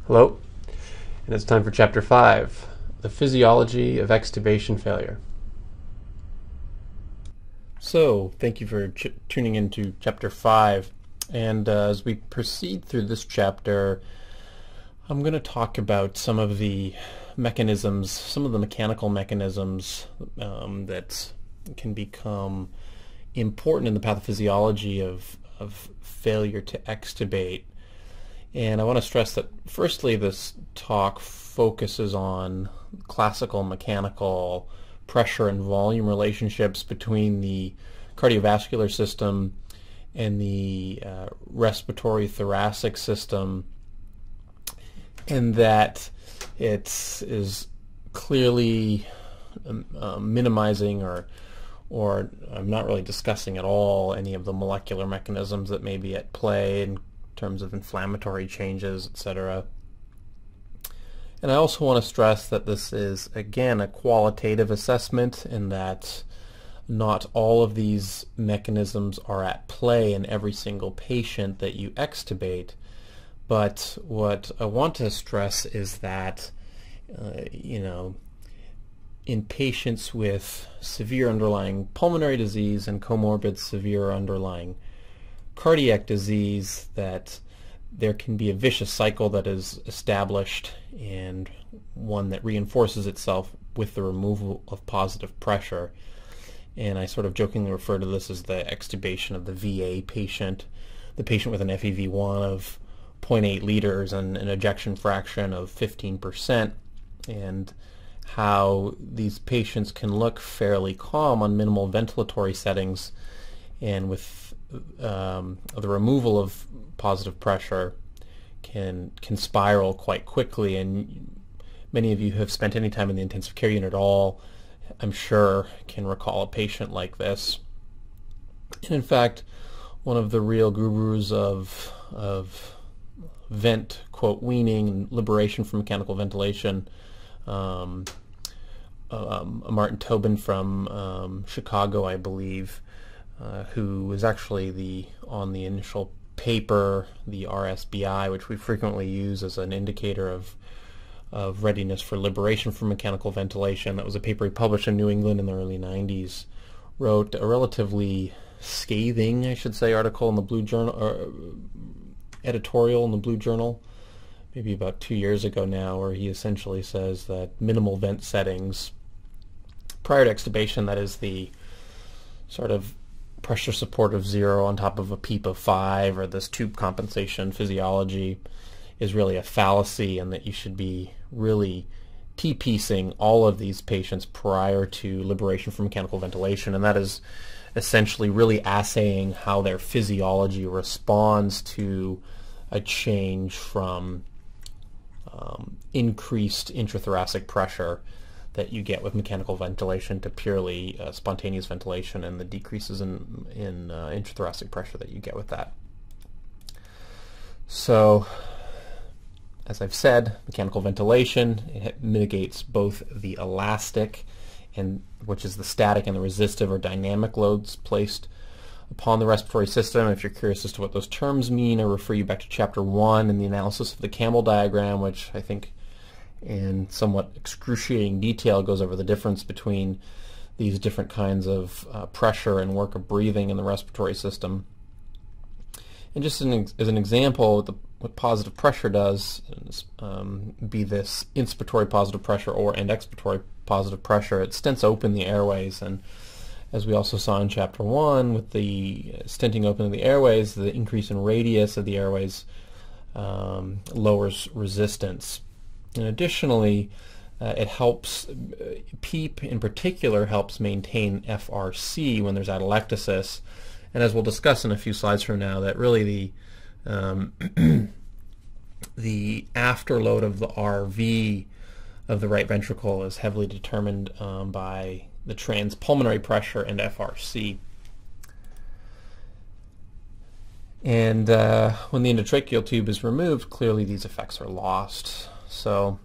Hello, and it's time for Chapter 5, the Physiology of Extubation Failure. So, thank you for tuning into Chapter 5, and as we proceed through this chapter, I'm going to talk about some of the mechanisms, some of the mechanical mechanisms that can become important in the pathophysiology of failure to extubate. And I want to stress that, firstly, this talk focuses on classical mechanical pressure and volume relationships between the cardiovascular system and the respiratory thoracic system, and that it is clearly minimizing or I'm not really discussing at all any of the molecular mechanisms that may be at play in terms of inflammatory changes, etc. And I also want to stress that this is, again, a qualitative assessment, and that not all of these mechanisms are at play in every single patient that you extubate. But what I want to stress is that, in patients with severe underlying pulmonary disease and comorbid severe underlying cardiac disease, that there can be a vicious cycle that is established, and one that reinforces itself with the removal of positive pressure. And I sort of jokingly refer to this as the extubation of the VA patient, the patient with an FEV1 of 0.8 liters and an ejection fraction of 15%, and how these patients can look fairly calm on minimal ventilatory settings, and with the removal of positive pressure can spiral quite quickly. And many of you who have spent any time in the intensive care unit at all, I'm sure, can recall a patient like this. And in fact, one of the real gurus of vent, quote, weaning and liberation from mechanical ventilation, Martin Tobin from Chicago, I believe, who was actually on the initial paper, the RSBI, which we frequently use as an indicator of readiness for liberation from mechanical ventilation. That was a paper he published in New England in the early 90s. Wrote a relatively scathing, I should say, article in the Blue Journal, or editorial in the Blue Journal, maybe about 2 years ago now, where he essentially says that minimal vent settings prior to extubation, that is the sort of pressure support of 0 on top of a PEEP of 5, or this tube compensation physiology, is really a fallacy, and that you should be really T-piecing all of these patients prior to liberation from mechanical ventilation, and that is essentially really assaying how their physiology responds to a change from increased intrathoracic pressure that you get with mechanical ventilation to purely spontaneous ventilation, and the decreases in intrathoracic pressure that you get with that. So, as I've said, mechanical ventilation, it mitigates both the elastic, which is the static, and the resistive or dynamic loads placed upon the respiratory system. If you're curious as to what those terms mean, I refer you back to Chapter 1 and the analysis of the Campbell diagram, which I think in somewhat excruciating detail goes over the difference between these different kinds of pressure and work of breathing in the respiratory system. And just as an example, what positive pressure does, be this inspiratory positive pressure and expiratory positive pressure, it stents open the airways, and as we also saw in Chapter 1 with the stenting open of the airways, the increase in radius of the airways lowers resistance. And additionally, it helps, PEEP in particular helps maintain FRC when there's atelectasis. And as we'll discuss in a few slides from now, that really the afterload of the RV of the right ventricle is heavily determined by the transpulmonary pressure and FRC. And when the endotracheal tube is removed, clearly these effects are lost. So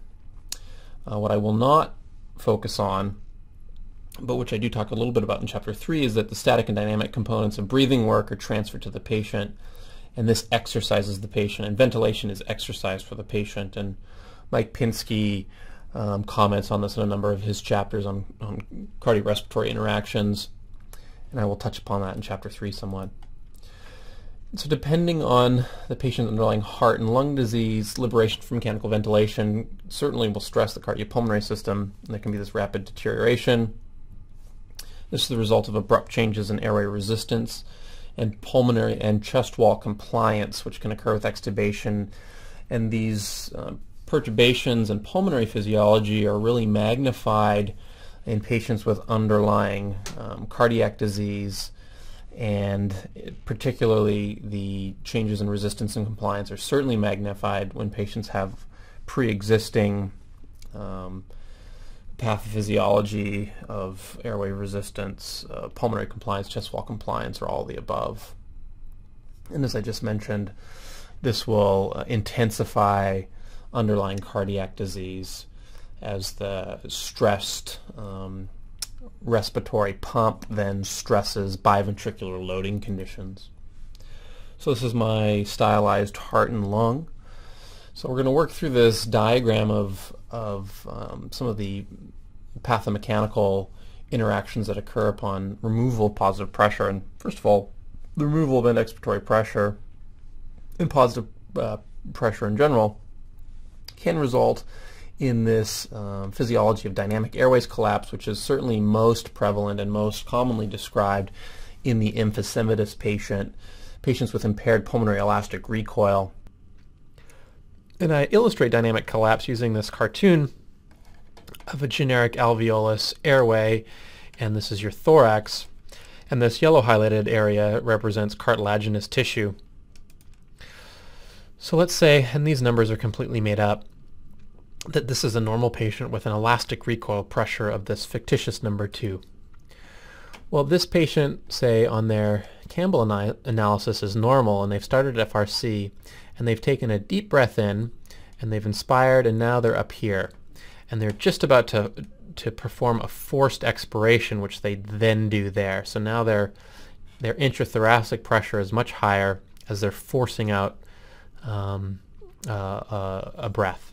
what I will not focus on, but which I do talk a little bit about in Chapter 3, is that the static and dynamic components of breathing work are transferred to the patient, and this exercises the patient, and ventilation is exercise for the patient. And Mike Pinsky comments on this in a number of his chapters on cardiorespiratory interactions, and I will touch upon that in Chapter 3 somewhat. So depending on the patient's underlying heart and lung disease, liberation from mechanical ventilation certainly will stress the cardiopulmonary system, and there can be this rapid deterioration. This is the result of abrupt changes in airway resistance and pulmonary and chest wall compliance, which can occur with extubation. And these perturbations in pulmonary physiology are really magnified in patients with underlying cardiac disease, and particularly the changes in resistance and compliance are certainly magnified when patients have pre-existing pathophysiology of airway resistance, pulmonary compliance, chest wall compliance, or all the above. And as I just mentioned, this will intensify underlying cardiac disease as the stressed respiratory pump then stresses biventricular loading conditions. So this is my stylized heart and lung. So we're going to work through this diagram of some of the pathomechanical interactions that occur upon removal of positive pressure. And first of all, the removal of end-expiratory pressure and positive pressure in general can result in this physiology of dynamic airways collapse, which is certainly most prevalent and most commonly described in the emphysematous patients with impaired pulmonary elastic recoil. And I illustrate dynamic collapse using this cartoon of a generic alveolus airway, and this is your thorax, and this yellow highlighted area represents cartilaginous tissue. So let's say, and these numbers are completely made up, that this is a normal patient with an elastic recoil pressure of this fictitious number 2. Well, this patient, say, on their Campbell analysis is normal, and they've started FRC, and they've taken a deep breath in, and they've inspired, and now they're up here. And they're just about to perform a forced expiration, which they then do there. So now their intrathoracic pressure is much higher as they're forcing out a breath.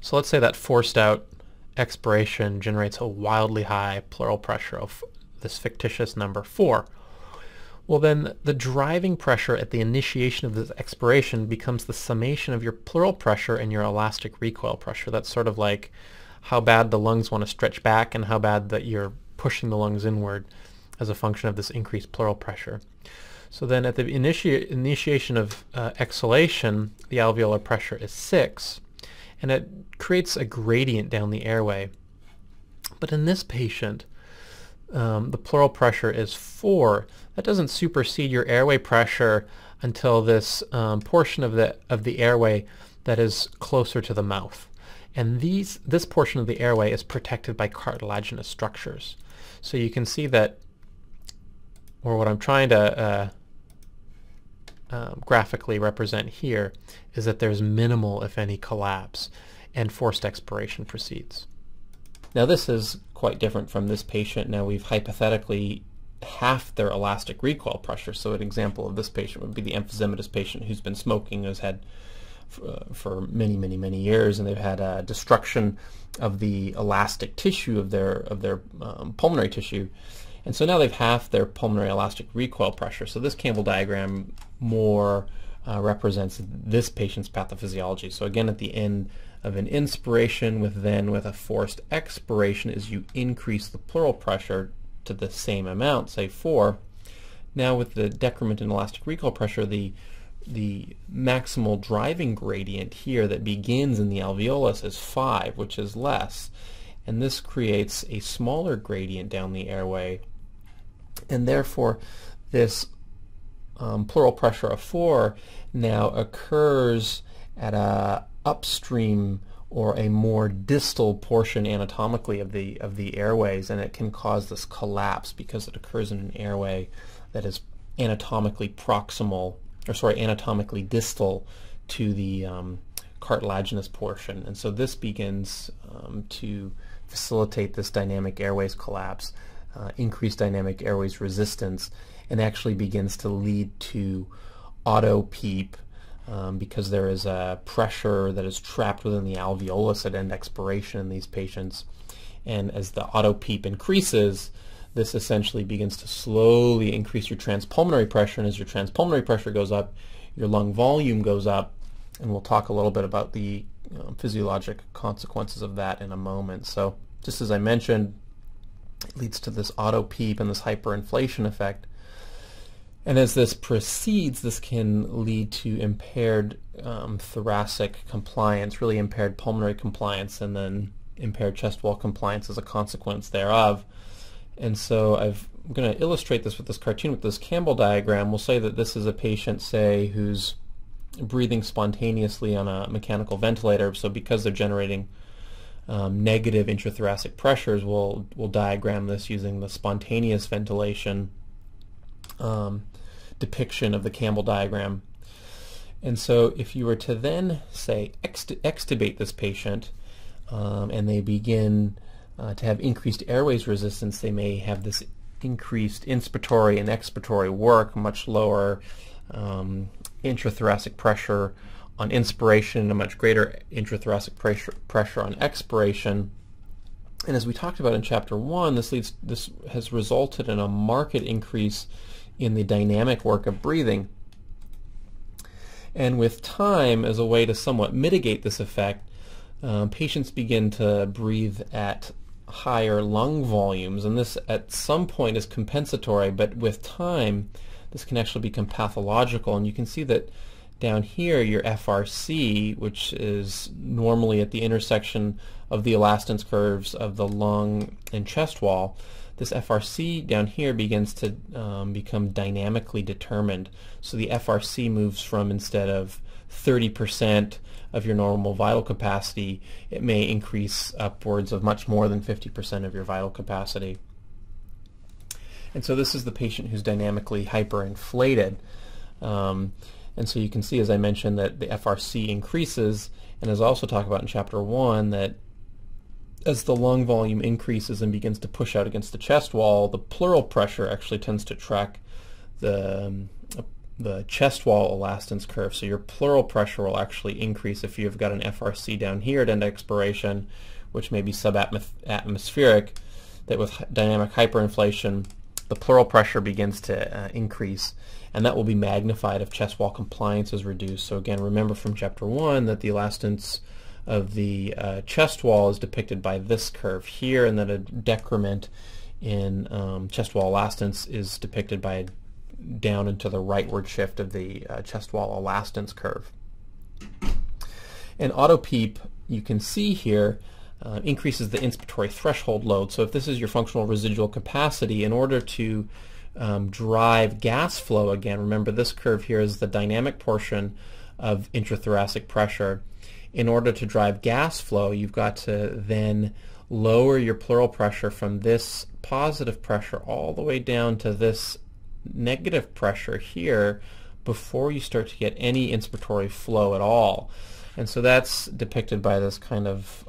So let's say that forced out expiration generates a wildly high pleural pressure of this fictitious number 4. Well, then the driving pressure at the initiation of this expiration becomes the summation of your pleural pressure and your elastic recoil pressure. That's sort of like how bad the lungs want to stretch back and how bad that you're pushing the lungs inward as a function of this increased pleural pressure. So then at the initiation of exhalation, the alveolar pressure is 6. And it creates a gradient down the airway. But in this patient, the pleural pressure is 4. That doesn't supersede your airway pressure until this portion of the airway that is closer to the mouth. And this portion of the airway is protected by cartilaginous structures. So you can see that, or what I'm trying to graphically represent here, is that there's minimal, if any, collapse, and forced expiration proceeds. Now this is quite different from this patient. Now we've hypothetically halved their elastic recoil pressure. So an example of this patient would be the emphysematous patient who's been smoking, has had for many years, and they've had destruction of the elastic tissue of their pulmonary tissue. And so now they've halved their pulmonary elastic recoil pressure. So this Campbell diagram more represents this patient's pathophysiology. So again, at the end of an inspiration with a forced expiration, is you increase the pleural pressure to the same amount, say 4. Now with the decrement in elastic recoil pressure, the maximal driving gradient here that begins in the alveolus is 5, which is less. And this creates a smaller gradient down the airway, and therefore this pleural pressure of 4 now occurs at a upstream or a more distal portion anatomically of the airways, and it can cause this collapse because it occurs in an airway that is anatomically anatomically distal to the cartilaginous portion. And so this begins to facilitate this dynamic airways collapse, increased dynamic airways resistance, and actually begins to lead to auto-PEEP because there is a pressure that is trapped within the alveolus at end expiration in these patients. And as the auto-PEEP increases, this essentially begins to slowly increase your transpulmonary pressure, and as your transpulmonary pressure goes up, your lung volume goes up, and we'll talk a little bit about the physiologic consequences of that in a moment. So just as I mentioned, it leads to this auto-PEEP and this hyperinflation effect. And as this proceeds, this can lead to impaired thoracic compliance, really impaired pulmonary compliance, and then impaired chest wall compliance as a consequence thereof. And so I'm going to illustrate this with this cartoon, with this Campbell diagram. We'll say that this is a patient, say, who's breathing spontaneously on a mechanical ventilator. So because they're generating negative intrathoracic pressures, we'll diagram this using the spontaneous ventilation depiction of the Campbell diagram. And so if you were to then, say, extubate this patient, and they begin to have increased airways resistance, they may have this increased inspiratory and expiratory work, much lower intrathoracic pressure on inspiration and a much greater intrathoracic pressure on expiration. And as we talked about in Chapter 1, this has resulted in a marked increase in the dynamic work of breathing. And with time, as a way to somewhat mitigate this effect, patients begin to breathe at higher lung volumes, and this at some point is compensatory, but with time this can actually become pathological. And you can see that down here your FRC, which is normally at the intersection of the elastance curves of the lung and chest wall, this FRC down here begins to become dynamically determined. So the FRC moves from, instead of 30% of your normal vital capacity, it may increase upwards of much more than 50% of your vital capacity. And so this is the patient who's dynamically hyperinflated. And so you can see, as I mentioned, that the FRC increases, and as I also talk about in Chapter 1, that as the lung volume increases and begins to push out against the chest wall, the pleural pressure actually tends to track the chest wall elastance curve. So your pleural pressure will actually increase if you've got an FRC down here at end expiration, which may be subatmospheric, that with dynamic hyperinflation, the pleural pressure begins to increase, and that will be magnified if chest wall compliance is reduced. So again, remember from Chapter 1 that the elastance of the chest wall is depicted by this curve here, and that a decrement in chest wall elastance is depicted by down into the rightward shift of the chest wall elastance curve. And auto-PEEP, you can see here, increases the inspiratory threshold load. So if this is your functional residual capacity, in order to drive gas flow, again, remember this curve here is the dynamic portion of intrathoracic pressure. In order to drive gas flow, you've got to then lower your pleural pressure from this positive pressure all the way down to this negative pressure here before you start to get any inspiratory flow at all. And so that's depicted by this kind of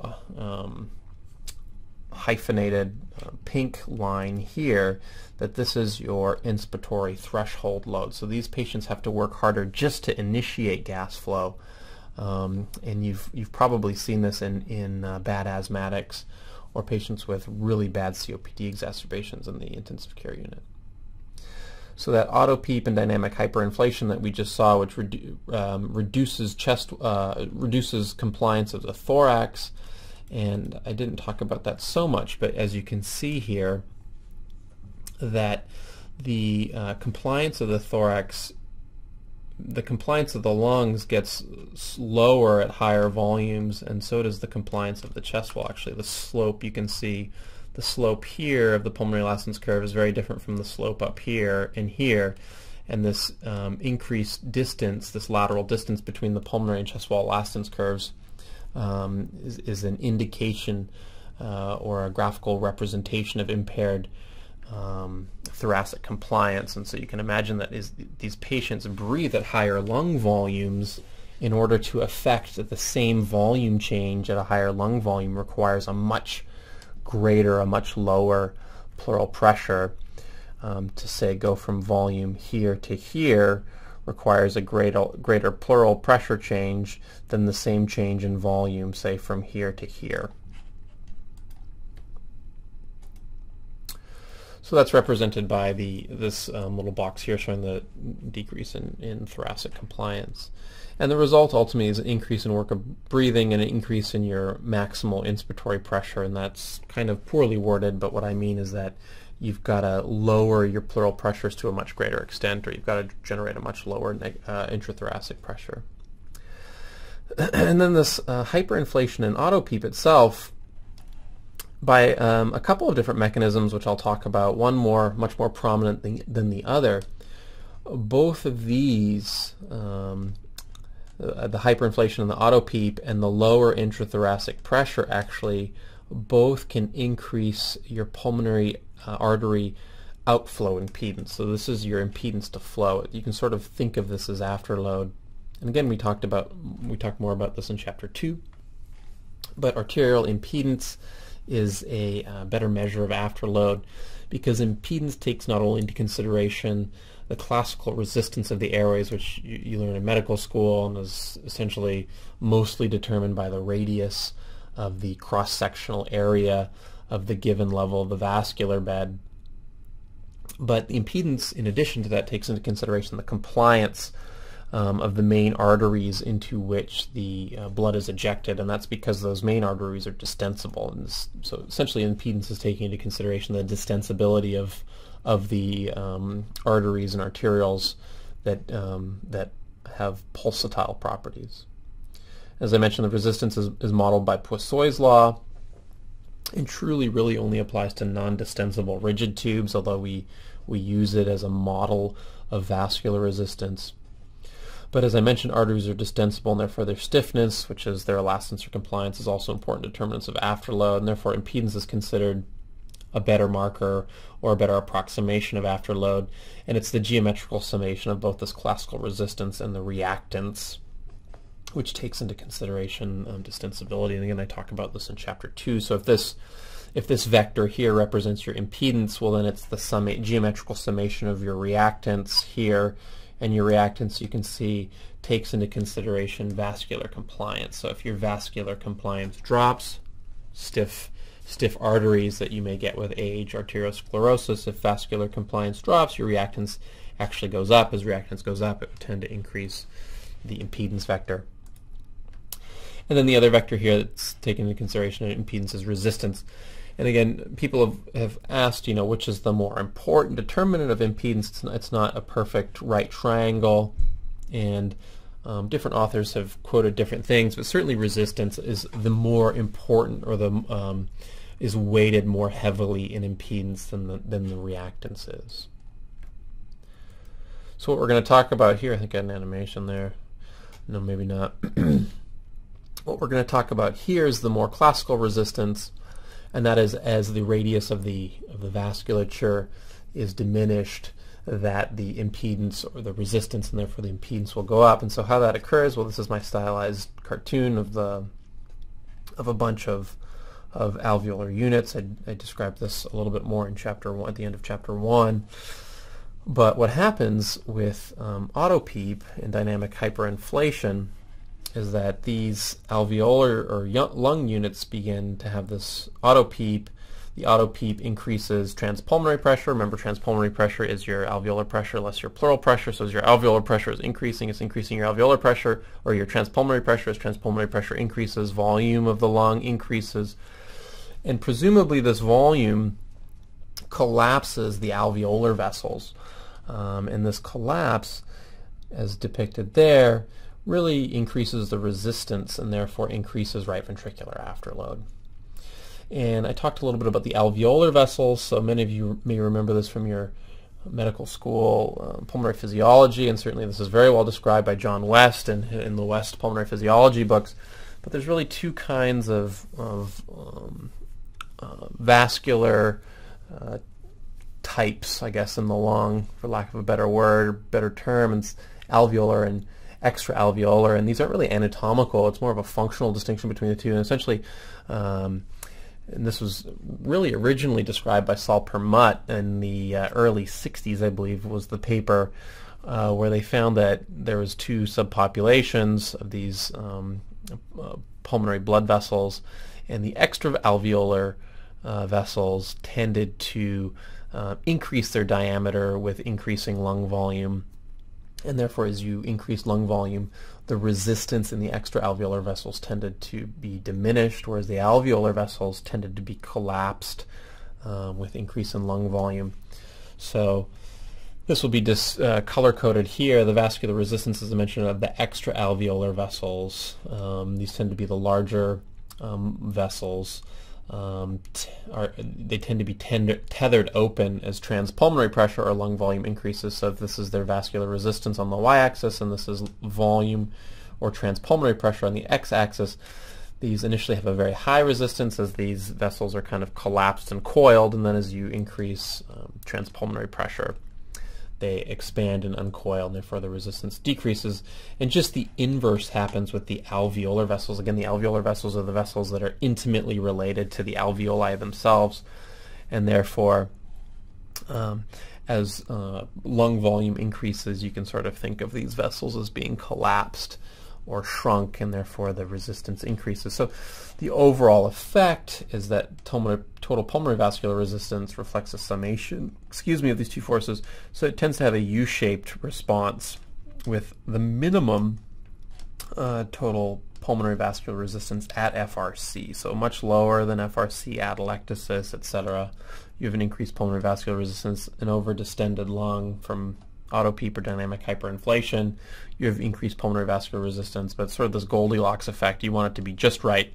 hyphenated pink line here, that this is your inspiratory threshold load. So these patients have to work harder just to initiate gas flow. And you've probably seen this in bad asthmatics or patients with really bad COPD exacerbations in the intensive care unit. So that auto-PEEP and dynamic hyperinflation that we just saw, which reduces compliance of the thorax, and I didn't talk about that so much, but as you can see here, that the compliance of the thorax, the compliance of the lungs gets lower at higher volumes, and so does the compliance of the chest wall. Actually, the slope, you can see the slope here of the pulmonary elastance curve is very different from the slope up here and here, and this increased distance, this lateral distance between the pulmonary and chest wall elastance curves is an indication or a graphical representation of impaired thoracic compliance. And so you can imagine that these patients breathe at higher lung volumes. In order to affect the same volume change at a higher lung volume requires a much greater, a much lower pleural pressure. to say go from volume here to here requires a greater pleural pressure change than the same change in volume, say from here to here. So that's represented by this little box here showing the decrease in thoracic compliance. And the result ultimately is an increase in work of breathing and an increase in your maximal inspiratory pressure, and that's kind of poorly worded, but what I mean is that you've got to lower your pleural pressures to a much greater extent, or you've got to generate a much lower intrathoracic pressure. And then this hyperinflation and auto-PEEP itself, by a couple of different mechanisms, which I'll talk about, one much more prominent than the other. Both of these, the hyperinflation and the auto-PEEP and the lower intrathoracic pressure, actually both can increase your pulmonary artery outflow impedance. So this is your impedance to flow. You can sort of think of this as afterload. And again, we talked more about this in Chapter 2. But arterial impedance is a better measure of afterload, because impedance takes not only into consideration the classical resistance of the airways, which you learn in medical school and is essentially mostly determined by the radius of the cross-sectional area of the given level of the vascular bed. But the impedance, in addition to that, takes into consideration the compliance of the main arteries into which the blood is ejected, and that's because those main arteries are distensible. And so essentially impedance is taking into consideration the distensibility of the arteries and arterioles that have pulsatile properties. As I mentioned, the resistance is modeled by Poiseuille's law, and truly really only applies to non-distensible rigid tubes, although we use it as a model of vascular resistance. But as I mentioned, arteries are distensible, and therefore their stiffness, which is their elastance or compliance, is also important determinants of afterload, and therefore impedance is considered a better marker or a better approximation of afterload, and it's the geometrical summation of both this classical resistance and the reactance, which takes into consideration distensibility. And again, I talk about this in Chapter 2. So if this vector here represents your impedance, well then it's the geometrical summation of your reactance here, and your reactance, you can see, takes into consideration vascular compliance. So if your vascular compliance drops, stiff arteries that you may get with age, arteriosclerosis. If vascular compliance drops, your reactance actually goes up. As reactance goes up, it would tend to increase the impedance vector. And then the other vector here that's taken into consideration in impedance is resistance. And again, people have asked, which is the more important determinant of impedance. It's not a perfect right triangle, and different authors have quoted different things, but certainly resistance is the more important, or is weighted more heavily in impedance than the reactance is. So what we're going to talk about here, I think I had an animation there. No, maybe not. What we're going to talk about here is the more classical resistance, and that is as the radius of the vasculature is diminished, that the impedance or the resistance and therefore the impedance will go up. And so how that occurs, well, this is my stylized cartoon of a bunch of alveolar units. I described this a little bit more in Chapter 1, at the end of Chapter 1. But what happens with auto-PEEP and dynamic hyperinflation is that these alveolar or lung units begin to have this auto-PEEP. The auto-PEEP increases transpulmonary pressure. Remember, transpulmonary pressure is your alveolar pressure less your pleural pressure. So as your alveolar pressure is increasing, it's increasing your alveolar pressure, or your transpulmonary pressure. As transpulmonary pressure increases, volume of the lung increases. And presumably this volume collapses the alveolar vessels. And this collapse, as depicted there, really increases the resistance and therefore increases right ventricular afterload. And I talked a little bit about the alveolar vessels, so many of you may remember this from your medical school pulmonary physiology, and certainly this is very well described by John West in the West pulmonary physiology books. But there's really two kinds of vascular types, I guess, in the lung, for lack of a better word, better term. It's alveolar and extra-alveolar, and these aren't really anatomical. It's more of a functional distinction between the two. And essentially, and this was really originally described by Saul Permut in the early 60s, I believe, was the paper where they found that there was two subpopulations of these pulmonary blood vessels, and the extra-alveolar vessels tended to increase their diameter with increasing lung volume, and therefore as you increase lung volume, the resistance in the extra-alveolar vessels tended to be diminished, whereas the alveolar vessels tended to be collapsed with increase in lung volume. So this will be color-coded here. The vascular resistance, as I mentioned, of the extra-alveolar vessels. These tend to be the larger vessels. They tend to be tethered open as transpulmonary pressure or lung volume increases. So if this is their vascular resistance on the y-axis and this is volume or transpulmonary pressure on the x-axis, these initially have a very high resistance as these vessels are kind of collapsed and coiled, and then as you increase transpulmonary pressure, they expand and uncoil, and therefore the resistance decreases. And just the inverse happens with the alveolar vessels. Again, the alveolar vessels are the vessels that are intimately related to the alveoli themselves, and therefore as lung volume increases, you can sort of think of these vessels as being collapsed or shrunk, and therefore the resistance increases. So the overall effect is that total pulmonary vascular resistance reflects a summation, of these two forces. So it tends to have a U-shaped response with the minimum total pulmonary vascular resistance at FRC, so much lower than FRC, atelectasis, etc. You have an increased pulmonary vascular resistance, an over-distended lung from auto-PEEP or dynamic hyperinflation. You have increased pulmonary vascular resistance, but it's sort of this Goldilocks effect. You want it to be just right,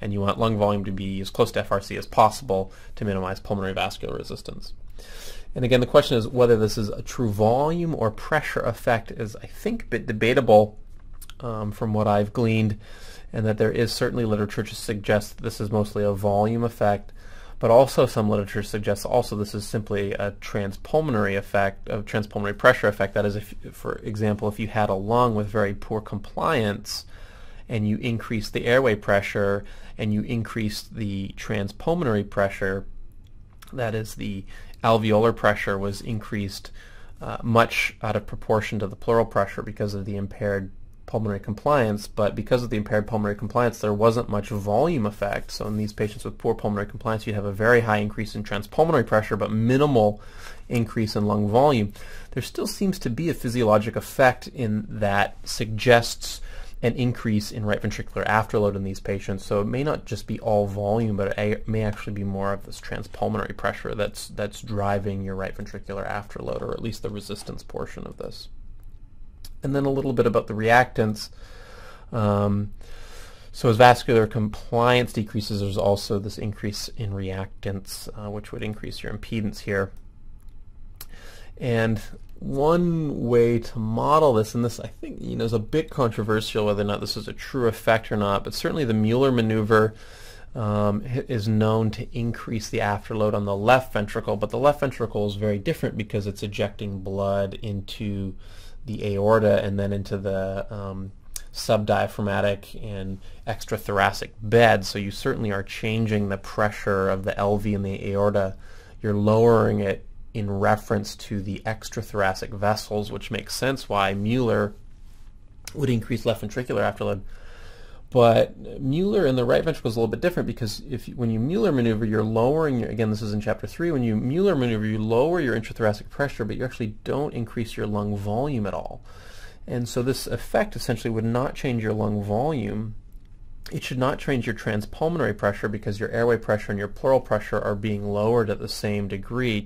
and you want lung volume to be as close to FRC as possible to minimize pulmonary vascular resistance. And again, the question is whether this is a true volume or pressure effect is, I think, a bit debatable from what I've gleaned, and that there is certainly literature to suggest that this is mostly a volume effect, but also some literature suggests also this is simply a transpulmonary effect, a transpulmonary pressure effect. That is, if, for example, if you had a lung with very poor compliance and you increase the airway pressure and you increase the transpulmonary pressure, that is, the alveolar pressure was increased much out of proportion to the pleural pressure because of the impaired pulmonary compliance, but because of the impaired pulmonary compliance there wasn't much volume effect. So in these patients with poor pulmonary compliance you'd have a very high increase in transpulmonary pressure but minimal increase in lung volume. There still seems to be a physiologic effect in that suggests an increase in right ventricular afterload in these patients, so it may not just be all volume, but it may actually be more of this transpulmonary pressure that's driving your right ventricular afterload, or at least the resistance portion of this. And then a little bit about the reactants. So as vascular compliance decreases, there's also this increase in reactants, which would increase your impedance here. And one way to model this, and this I think is a bit controversial whether or not this is a true effect or not, but certainly the Mueller Maneuver is known to increase the afterload on the left ventricle, but the left ventricle is very different because it's ejecting blood into the aorta and then into the subdiaphragmatic and extrathoracic bed, so you certainly are changing the pressure of the LV in the aorta. You're lowering it in reference to the extrathoracic vessels, which makes sense why Mueller would increase left ventricular afterload. But Mueller in the right ventricle is a little bit different, because when you Mueller maneuver, you're lowering your, again, this is in Chapter 3, when you Mueller maneuver, you lower your intrathoracic pressure, but you actually don't increase your lung volume at all. And so this effect essentially would not change your lung volume. It should not change your transpulmonary pressure because your airway pressure and your pleural pressure are being lowered at the same degree,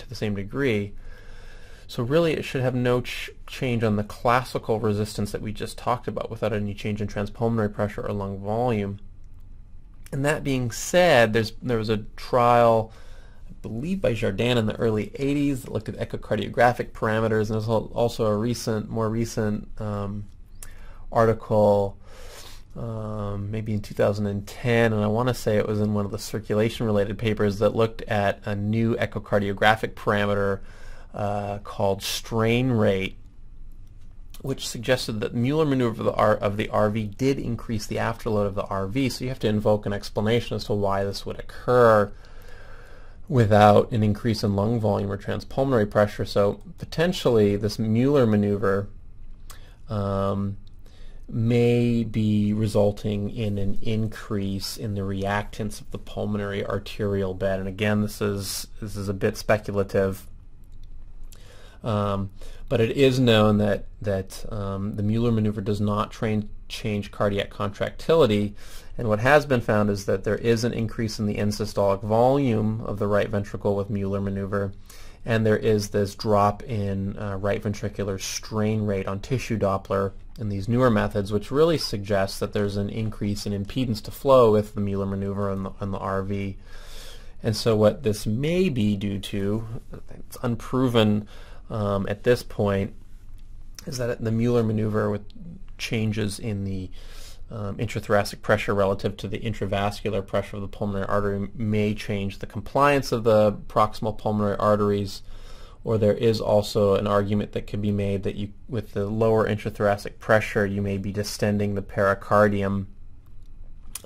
So really it should have no change on the classical resistance that we just talked about without any change in transpulmonary pressure or lung volume. And that being said, there was a trial, I believe by Jardin in the early 80s, that looked at echocardiographic parameters, and there's also a more recent article maybe in 2010, and I want to say it was in one of the circulation-related papers that looked at a new echocardiographic parameter called strain rate, which suggested that Mueller maneuver of the RV did increase the afterload of the RV, so you have to invoke an explanation as to why this would occur without an increase in lung volume or transpulmonary pressure. So potentially this Mueller maneuver may be resulting in an increase in the reactance of the pulmonary arterial bed. And again, this is a bit speculative, but it is known that the Mueller maneuver does not change cardiac contractility, and what has been found is that there is an increase in the end-systolic volume of the right ventricle with Mueller maneuver, and there is this drop in right ventricular strain rate on tissue Doppler in these newer methods, which really suggests that there's an increase in impedance to flow with the Mueller maneuver on the RV. And so what this may be due to, it's unproven at this point, is that the Mueller maneuver with changes in the intrathoracic pressure relative to the intravascular pressure of the pulmonary artery may change the compliance of the proximal pulmonary arteries, or there is also an argument that can be made that with the lower intrathoracic pressure you may be distending the pericardium,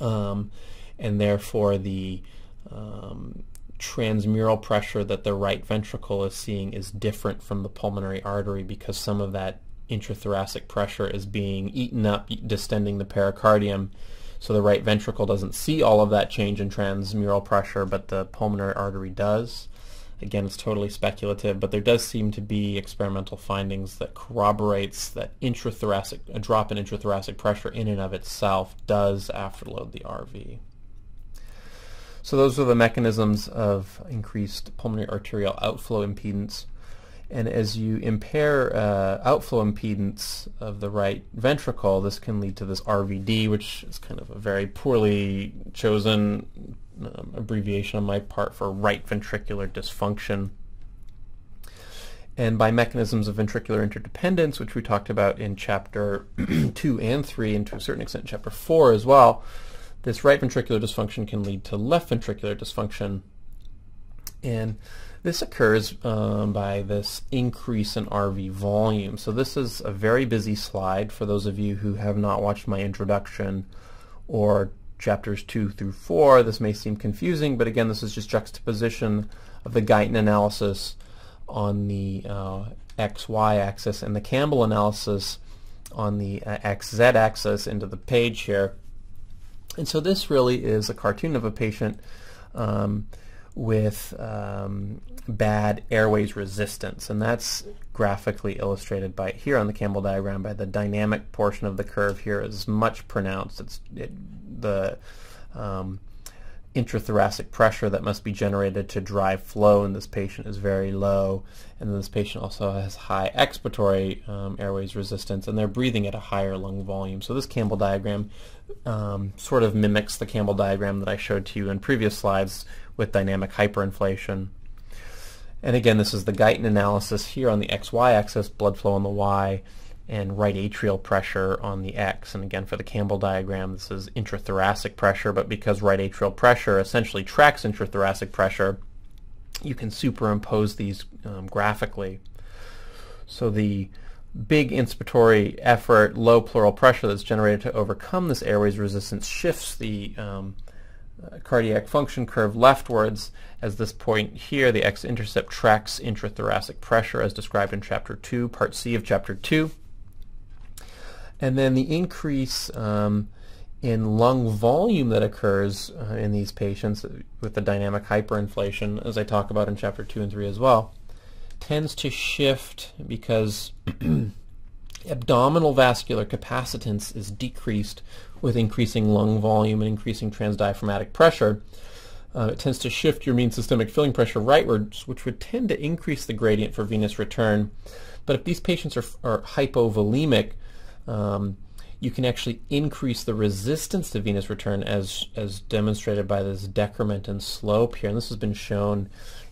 and therefore the transmural pressure that the right ventricle is seeing is different from the pulmonary artery because some of that intrathoracic pressure is being eaten up, distending the pericardium. So the right ventricle doesn't see all of that change in transmural pressure, but the pulmonary artery does. Again, it's totally speculative, but there does seem to be experimental findings that corroborates that a drop in intrathoracic pressure in and of itself does afterload the RV. So those are the mechanisms of increased pulmonary arterial outflow impedance. And as you impair outflow impedance of the right ventricle, this can lead to this RVD, which is kind of a very poorly chosen abbreviation on my part for right ventricular dysfunction. And by mechanisms of ventricular interdependence, which we talked about in Chapter 2 and 3, and to a certain extent Chapter 4 as well, this right ventricular dysfunction can lead to left ventricular dysfunction. And this occurs by this increase in RV volume. So this is a very busy slide for those of you who have not watched my introduction or chapters 2 through 4. This may seem confusing, but again, this is just juxtaposition of the Guyton analysis on the XY axis and the Campbell analysis on the XZ axis into the page here. And so this really is a cartoon of a patient with bad airways resistance, and that's graphically illustrated by here on the Campbell diagram by the dynamic portion of the curve here is much pronounced. The intrathoracic pressure that must be generated to drive flow in this patient is very low, and then this patient also has high expiratory airways resistance, and they're breathing at a higher lung volume. So this Campbell diagram sort of mimics the Campbell diagram that I showed to you in previous slides with dynamic hyperinflation. And again, this is the Guyton analysis here on the XY axis, blood flow on the Y, and right atrial pressure on the X. And again, for the Campbell diagram, this is intrathoracic pressure, but because right atrial pressure essentially tracks intrathoracic pressure, you can superimpose these graphically. So the big inspiratory effort, low pleural pressure that's generated to overcome this airways resistance shifts the cardiac function curve leftwards, as this point here, the x-intercept tracks intrathoracic pressure as described in Chapter 2, Part C of Chapter 2. And then the increase in lung volume that occurs in these patients with the dynamic hyperinflation, as I talk about in Chapter 2 and 3 as well, tends to shift because abdominal vascular capacitance is decreased with increasing lung volume and increasing transdiaphragmatic pressure. It tends to shift your mean systemic filling pressure rightwards, which would tend to increase the gradient for venous return. But if these patients are hypovolemic, you can actually increase the resistance to venous return as demonstrated by this decrement in slope here. And this has been shown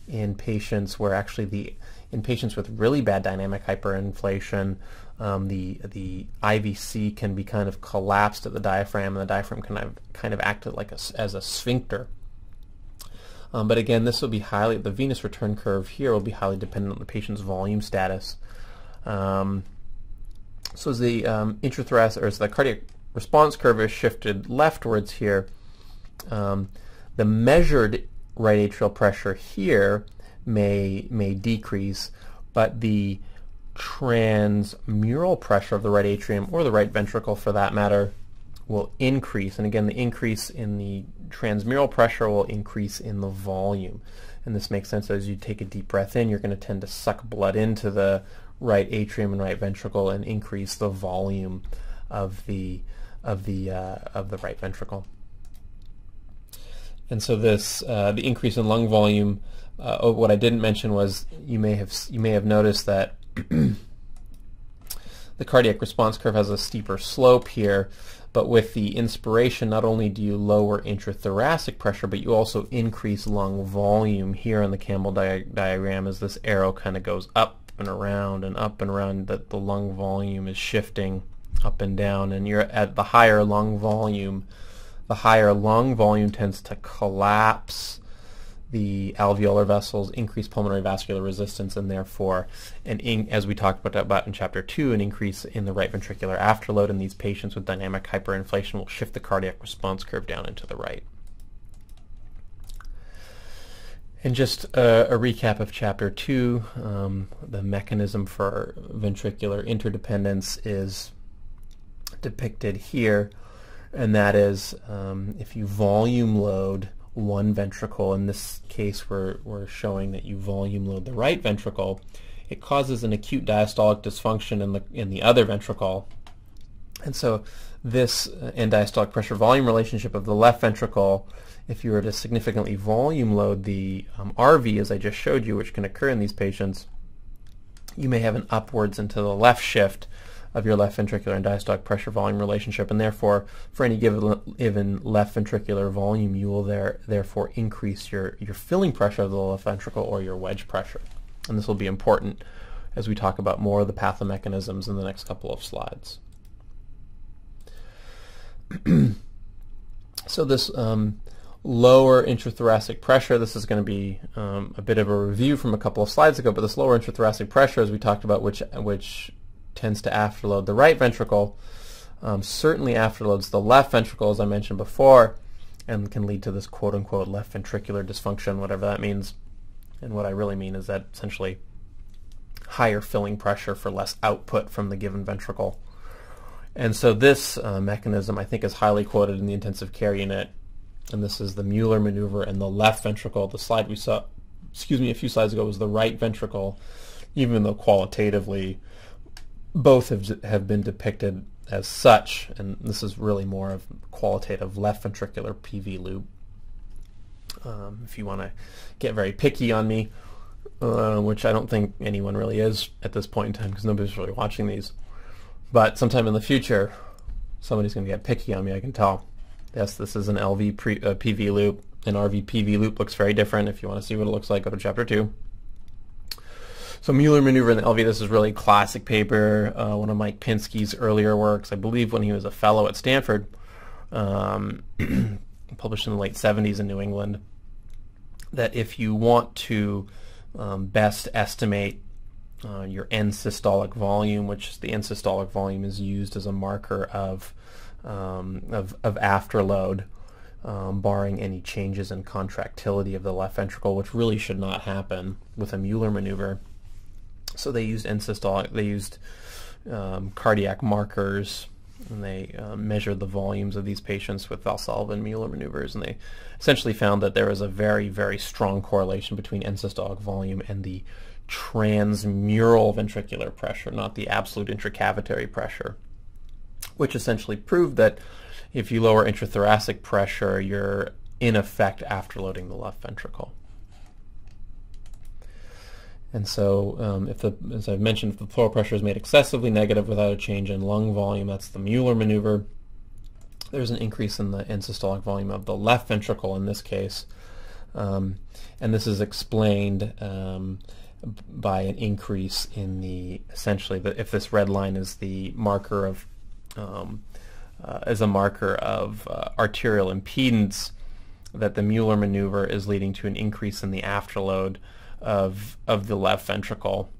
in patients where actually in patients with really bad dynamic hyperinflation, the IVC can be kind of collapsed at the diaphragm, and the diaphragm can kind of act like as a sphincter. But again, this will be the venous return curve here will be highly dependent on the patient's volume status. So as the intrathoracic, or as the cardiac response curve is shifted leftwards here, the measured right atrial pressure here may decrease, but the transmural pressure of the right atrium, or the right ventricle for that matter, will increase. And again, the increase in the transmural pressure will increase in the volume. And this makes sense. As you take a deep breath in, you're going to tend to suck blood into the right atrium and right ventricle and increase the volume of the right ventricle. And so this the increase in lung volume. What I didn't mention was you may have noticed that the cardiac response curve has a steeper slope here, but with the inspiration, not only do you lower intrathoracic pressure, but you also increase lung volume. Here on the Campbell diagram, as this arrow kind of goes up and around, that the lung volume is shifting up and down, and you're at the higher lung volume. The higher lung volume tends to collapse the alveolar vessels, increase pulmonary vascular resistance, and therefore, as we talked about in Chapter 2, an increase in the right ventricular afterload in these patients with dynamic hyperinflation will shift the cardiac response curve down into the right. And just a recap of Chapter 2, the mechanism for ventricular interdependence is depicted here, and that is if you volume load one ventricle, in this case we're showing that you volume load the right ventricle, it causes an acute diastolic dysfunction in the other ventricle. And so this end-diastolic pressure volume relationship of the left ventricle, if you were to significantly volume load the RV, as I just showed you, which can occur in these patients, you may have an upwards into the left shift of your left ventricular and diastolic pressure volume relationship, and therefore for any given left ventricular volume you will therefore increase your filling pressure of the left ventricle, or your wedge pressure. And this will be important as we talk about more of the pathomechanisms in the next couple of slides. So this lower intrathoracic pressure, this is going to be a bit of a review from a couple of slides ago, but this lower intrathoracic pressure, as we talked about, which tends to afterload the right ventricle, certainly afterloads the left ventricle, as I mentioned before, and can lead to this quote-unquote left ventricular dysfunction, whatever that means. And what I really mean is that essentially higher filling pressure for less output from the given ventricle. And so this mechanism, I think, is highly quoted in the intensive care unit, and this is the Mueller Maneuver and the left ventricle. The slide we saw, a few slides ago, was the right ventricle, even though qualitatively both have been depicted as such, and this is really more of qualitative left ventricular PV loop. If you want to get very picky on me, which I don't think anyone really is at this point in time because nobody's really watching these, but sometime in the future somebody's going to get picky on me, I can tell. Yes, this is an LV PV loop. An RV PV loop looks very different. If you want to see what it looks like, go to Chapter 2. So Mueller Maneuver in the LV, this is really a classic paper, one of Mike Pinsky's earlier works, I believe when he was a fellow at Stanford, published in the late 70s in New England, that if you want to best estimate your end systolic volume, which the end systolic volume is used as a marker of afterload, barring any changes in contractility of the left ventricle, which really should not happen with a Mueller maneuver. So they used end systolic, they used cardiac markers, and they measured the volumes of these patients with Valsalva and Mueller maneuvers, and they essentially found that there was a very, very strong correlation between end systolic volume and the transmural ventricular pressure, not the absolute intracavitary pressure, which essentially proved that if you lower intrathoracic pressure, you're in effect afterloading the left ventricle. And so, as I've mentioned, if the pleural pressure is made excessively negative without a change in lung volume, that's the Mueller maneuver. There's an increase in the end systolic volume of the left ventricle in this case, and this is explained by an increase in the, essentially, if this red line is the marker of, arterial impedance, that the Mueller maneuver is leading to an increase in the afterload of the left ventricle.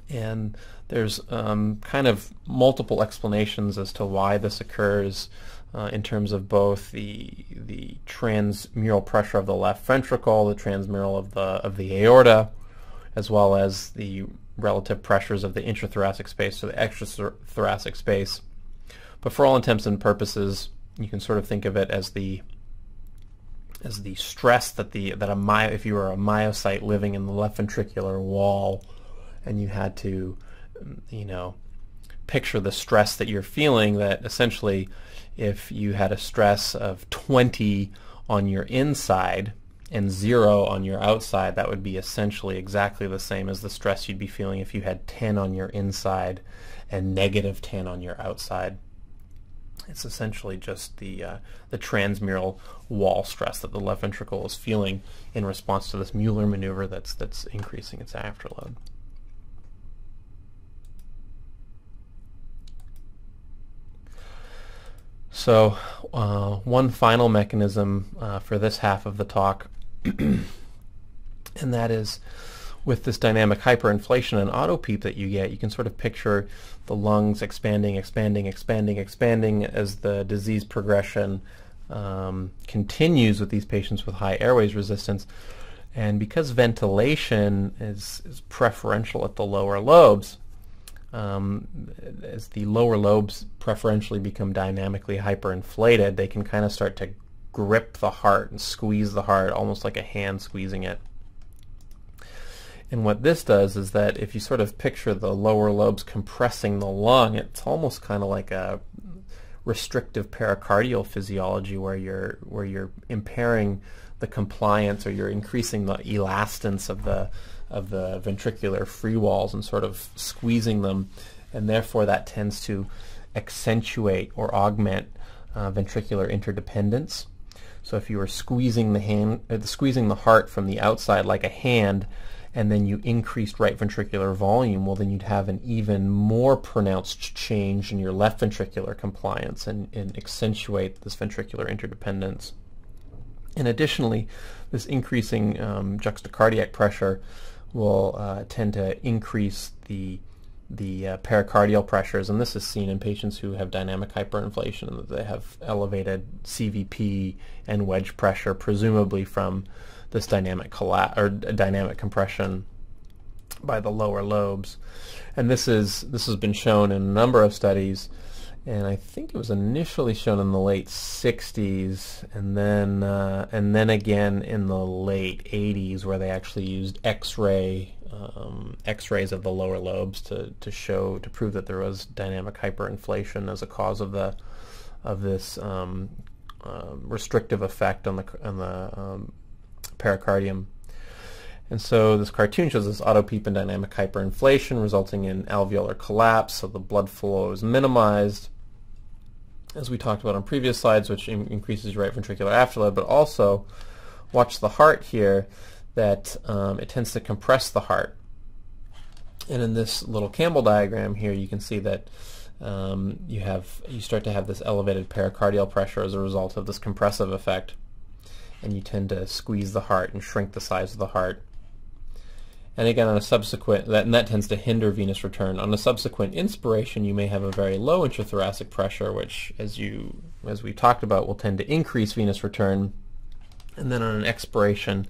And there's kind of multiple explanations as to why this occurs in terms of both the transmural pressure of the left ventricle, the transmural of the aorta, as well as the relative pressures of the intrathoracic space to the extrathoracic space. But for all intents and purposes, you can sort of think of it as the stress that if you were a myocyte living in the left ventricular wall, and you had to, picture the stress that you're feeling, that essentially if you had a stress of 20 on your inside and 0 on your outside, that would be essentially exactly the same as the stress you'd be feeling if you had 10 on your inside and negative 10 on your outside. It's essentially just the transmural wall stress that the left ventricle is feeling in response to this Mueller maneuver that's increasing its afterload. So one final mechanism for this half of the talk, and that is with this dynamic hyperinflation and auto-PEEP that you get, you can sort of picture the lungs expanding, expanding, expanding, expanding as the disease progression continues with these patients with high airways resistance. And because ventilation is preferential at the lower lobes, as the lower lobes preferentially become dynamically hyperinflated, they can kind of start to grip the heart and squeeze the heart, almost like a hand squeezing it. And what this does is that if you sort of picture the lower lobes compressing the lung, it's almost kind of like a restrictive pericardial physiology where you're impairing the compliance, or you're increasing the elastance of the ventricular free walls and sort of squeezing them, and therefore that tends to accentuate or augment ventricular interdependence. So if you were squeezing the heart from the outside like a hand, and then you increased right ventricular volume, well, then you'd have an even more pronounced change in your left ventricular compliance and accentuate this ventricular interdependence. And additionally, this increasing juxtacardiac pressure will tend to increase the pericardial pressures, and this is seen in patients who have dynamic hyperinflation, and that they have elevated CVP and wedge pressure, presumably from this dynamic compression by the lower lobes. And this has been shown in a number of studies, and I think it was initially shown in the late 60s, and then again in the late 80s, where they actually used X-rays of the lower lobes to prove that there was dynamic hyperinflation as a cause of this restrictive effect on the pericardium. And so this cartoon shows this auto-PEEP and dynamic hyperinflation resulting in alveolar collapse, so the blood flow is minimized, as we talked about on previous slides, which increases your right ventricular afterload. But also, watch the heart here, that it tends to compress the heart. And in this little Campbell diagram here, you can see that you start to have this elevated pericardial pressure as a result of this compressive effect, and you tend to squeeze the heart and shrink the size of the heart. And again, on a subsequent, that tends to hinder venous return. On a subsequent inspiration, you may have a very low intrathoracic pressure, which, as we talked about, will tend to increase venous return. And then on an expiration,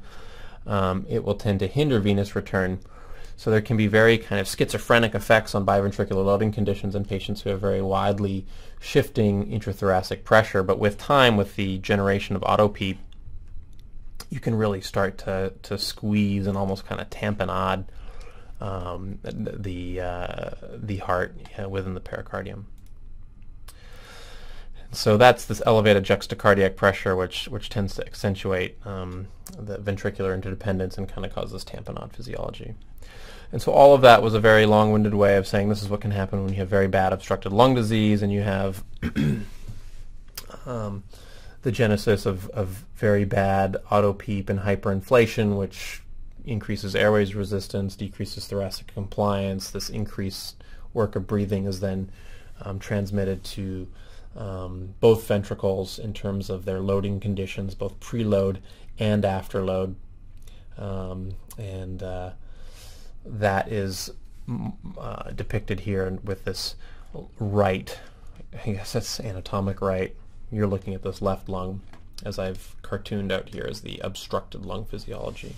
it will tend to hinder venous return. So there can be very kind of schizophrenic effects on biventricular loading conditions in patients who have very widely shifting intrathoracic pressure. But with time, with the generation of auto-PEEP, you can really start to squeeze and almost kind of tamponade the heart within the pericardium. So that's this elevated juxtacardiac pressure, which tends to accentuate the ventricular interdependence and kind of causes tamponade physiology. And so all of that was a very long-winded way of saying this is what can happen when you have very bad obstructed lung disease and you have the genesis of very bad auto-PEEP and hyperinflation, which increases airways resistance, decreases thoracic compliance. This increased work of breathing is then transmitted to both ventricles in terms of their loading conditions, both preload and afterload. That is depicted here with this right, I guess that's anatomic right. You're looking at this left lung, as I've cartooned out here as the obstructed lung physiology.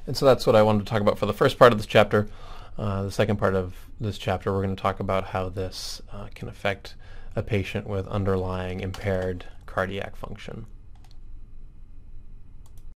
And so that's what I wanted to talk about for the first part of this chapter. The second part of this chapter, we're going to talk about how this can affect a patient with underlying impaired cardiac function.